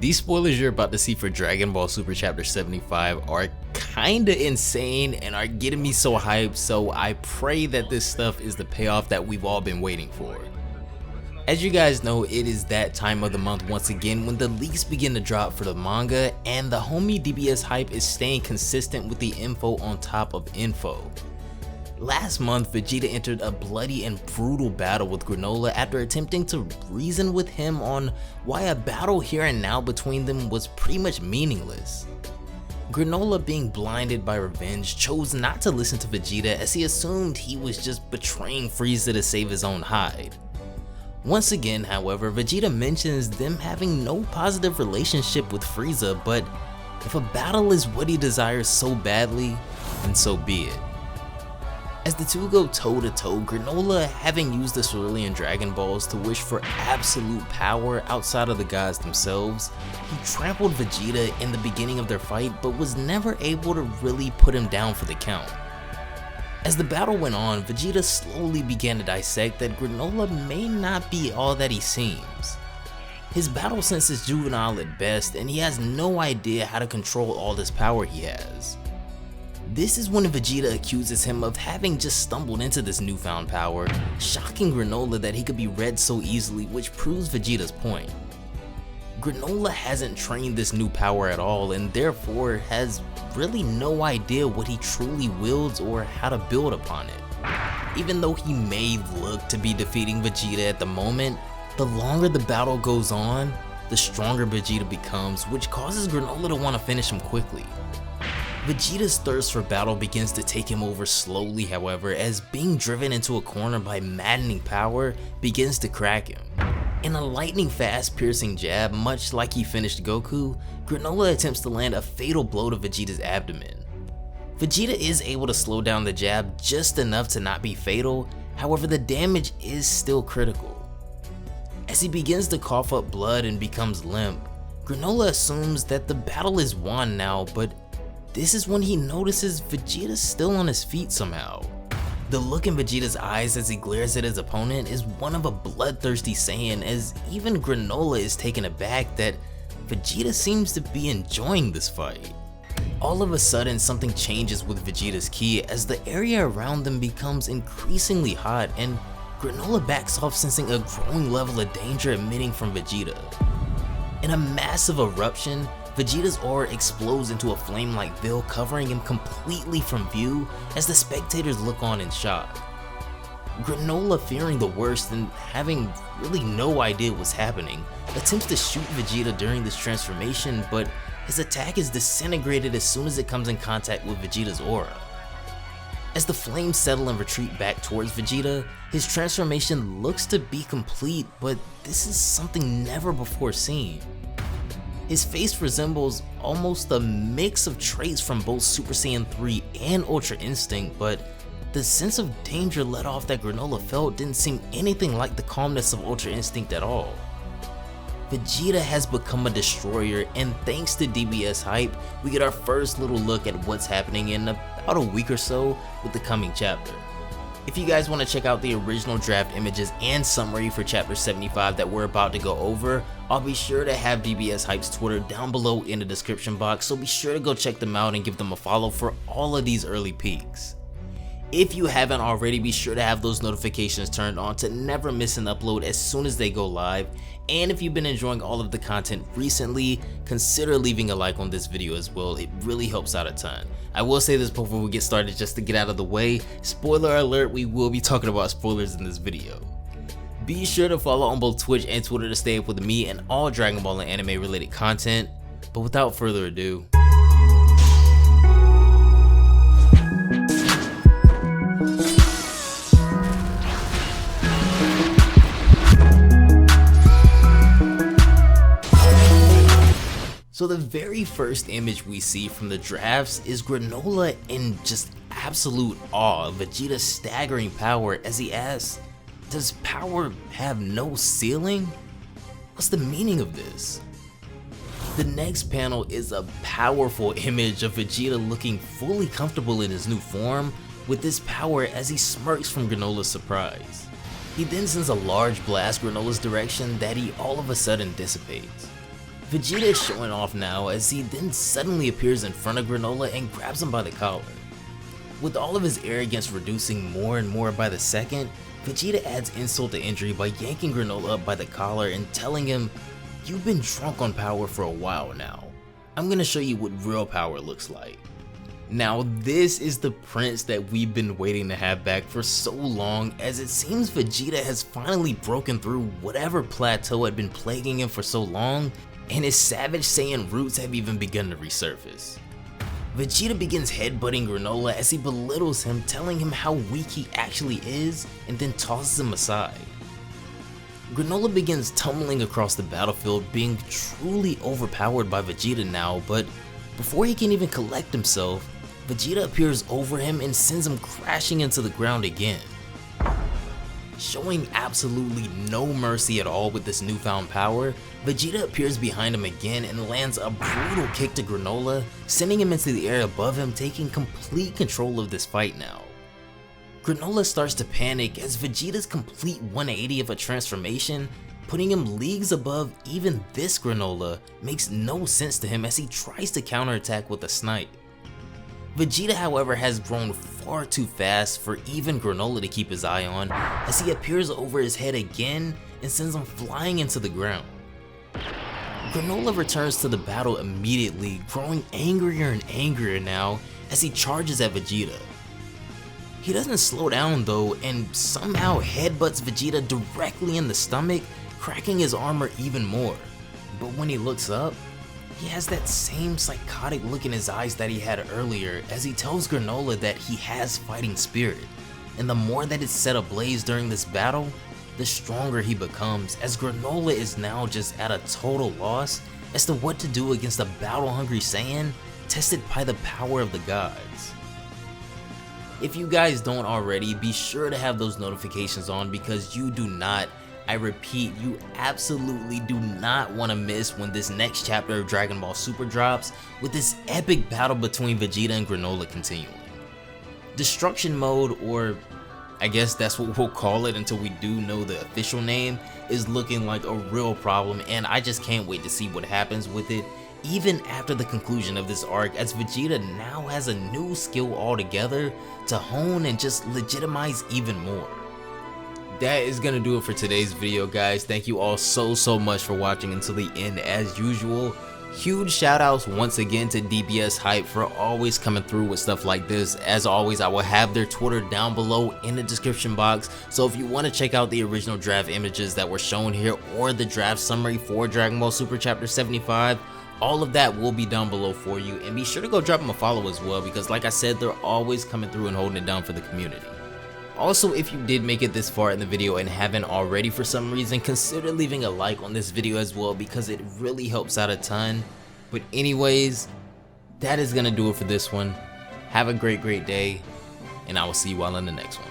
These spoilers you're about to see for Dragon Ball Super Chapter 75 are kinda insane and are getting me so hyped, so I pray that this stuff is the payoff that we've all been waiting for. As you guys know, it is that time of the month once again when the leaks begin to drop for the manga, and the homie DBS hype is staying consistent with the info on top of info. Last month, Vegeta entered a bloody and brutal battle with Granolah after attempting to reason with him on why a battle here and now between them was pretty much meaningless. Granolah, being blinded by revenge, chose not to listen to Vegeta as he assumed he was just betraying Frieza to save his own hide. Once again, however, Vegeta mentions them having no positive relationship with Frieza, but if a battle is what he desires so badly, then so be it. As the two go toe to toe, Granolah, having used the Cerulean Dragon Balls to wish for absolute power outside of the gods themselves, he trampled Vegeta in the beginning of their fight but was never able to really put him down for the count. As the battle went on, Vegeta slowly began to dissect that Granolah may not be all that he seems. His battle sense is juvenile at best, and he has no idea how to control all this power he has. This is when Vegeta accuses him of having just stumbled into this newfound power, shocking Granolah that he could be read so easily, which proves Vegeta's point. Granolah hasn't trained this new power at all and therefore has really no idea what he truly wields or how to build upon it. Even though he may look to be defeating Vegeta at the moment, the longer the battle goes on, the stronger Vegeta becomes, which causes Granolah to want to finish him quickly. Vegeta's thirst for battle begins to take him over slowly, however, as being driven into a corner by maddening power begins to crack him. In a lightning fast piercing jab, much like he finished Goku, Granolah attempts to land a fatal blow to Vegeta's abdomen. Vegeta is able to slow down the jab just enough to not be fatal, however the damage is still critical. As he begins to cough up blood and becomes limp, Granolah assumes that the battle is won now, but this is when he notices Vegeta's still on his feet somehow. The look in Vegeta's eyes as he glares at his opponent is one of a bloodthirsty Saiyan, as even Granolah is taken aback that Vegeta seems to be enjoying this fight. All of a sudden, something changes with Vegeta's ki as the area around them becomes increasingly hot, and Granolah backs off, sensing a growing level of danger emitting from Vegeta. In a massive eruption, Vegeta's aura explodes into a flame-like veil, covering him completely from view as the spectators look on in shock. Granolah, fearing the worst and having really no idea what's happening, attempts to shoot Vegeta during this transformation, but his attack is disintegrated as soon as it comes in contact with Vegeta's aura. As the flames settle and retreat back towards Vegeta, his transformation looks to be complete, but this is something never before seen. His face resembles almost a mix of traits from both Super Saiyan 3 and Ultra Instinct, but the sense of danger let off that Granolah felt didn't seem anything like the calmness of Ultra Instinct at all. Vegeta has become a destroyer, and thanks to DBS hype, we get our first little look at what's happening in about a week or so with the coming chapter. If you guys want to check out the original draft images and summary for chapter 75 that we're about to go over, I'll be sure to have DBS Hype's Twitter down below in the description box, so be sure to go check them out and give them a follow for all of these early peeks. If you haven't already, be sure to have those notifications turned on to never miss an upload as soon as they go live, and if you've been enjoying all of the content recently, consider leaving a like on this video as well. It really helps out a ton. I will say this before we get started just to get out of the way, spoiler alert, we will be talking about spoilers in this video. Be sure to follow on both Twitch and Twitter to stay up with me and all Dragon Ball and anime related content, but without further ado, so the very first image we see from the drafts is Granolah in just absolute awe of Vegeta's staggering power as he asks, does power have no ceiling? What's the meaning of this? The next panel is a powerful image of Vegeta looking fully comfortable in his new form with this power as he smirks from Granolah's surprise. He then sends a large blast Granolah's direction that he all of a sudden dissipates. Vegeta is showing off now as he then suddenly appears in front of Granolah and grabs him by the collar. With all of his arrogance reducing more and more by the second, Vegeta adds insult to injury by yanking Granolah up by the collar and telling him, "You've been drunk on power for a while now. I'm gonna show you what real power looks like." Now this is the prince that we've been waiting to have back for so long, as it seems Vegeta has finally broken through whatever plateau had been plaguing him for so long, and his Savage Saiyan roots have even begun to resurface. Vegeta begins headbutting Granolah as he belittles him, telling him how weak he actually is, and then tosses him aside. Granolah begins tumbling across the battlefield, being truly overpowered by Vegeta now, but before he can even collect himself, Vegeta appears over him and sends him crashing into the ground again. Showing absolutely no mercy at all with this newfound power, Vegeta appears behind him again and lands a brutal kick to Granolah, sending him into the air above him, taking complete control of this fight now. Granolah starts to panic as Vegeta's complete 180 of a transformation, putting him leagues above even this Granolah, makes no sense to him as he tries to counterattack with a snipe. Vegeta, however, has grown far too fast for even Granolah to keep his eye on, as he appears over his head again and sends him flying into the ground. Granolah returns to the battle immediately, growing angrier and angrier now as he charges at Vegeta. He doesn't slow down though, and somehow headbutts Vegeta directly in the stomach, cracking his armor even more. But when he looks up, he has that same psychotic look in his eyes that he had earlier, as he tells Granolah that he has fighting spirit, and the more that it's set ablaze during this battle, the stronger he becomes, as Granolah is now just at a total loss as to what to do against a battle-hungry Saiyan tested by the power of the gods. If you guys don't already, be sure to have those notifications on, because you do not, I repeat, you absolutely do not want to miss when this next chapter of Dragon Ball Super drops, with this epic battle between Vegeta and Granolah continuing. Destruction mode, or I guess that's what we'll call it until we do know the official name, is looking like a real problem, and I just can't wait to see what happens with it, even after the conclusion of this arc, as Vegeta now has a new skill altogether to hone and just legitimize even more. That is gonna do it for today's video, guys. Thank you all so much for watching until the end as usual. Huge shout outs once again to DBS Hype for always coming through with stuff like this. As always, I will have their Twitter down below in the description box, so if you want to check out the original draft images that were shown here or the draft summary for Dragon Ball Super Chapter 75, all of that will be down below for you, and be sure to go drop them a follow as well, because like I said, they're always coming through and holding it down for the community. Also, if you did make it this far in the video and haven't already for some reason, consider leaving a like on this video as well, because it really helps out a ton. But anyways, that is gonna do it for this one. Have a great day, and I will see you all in the next one.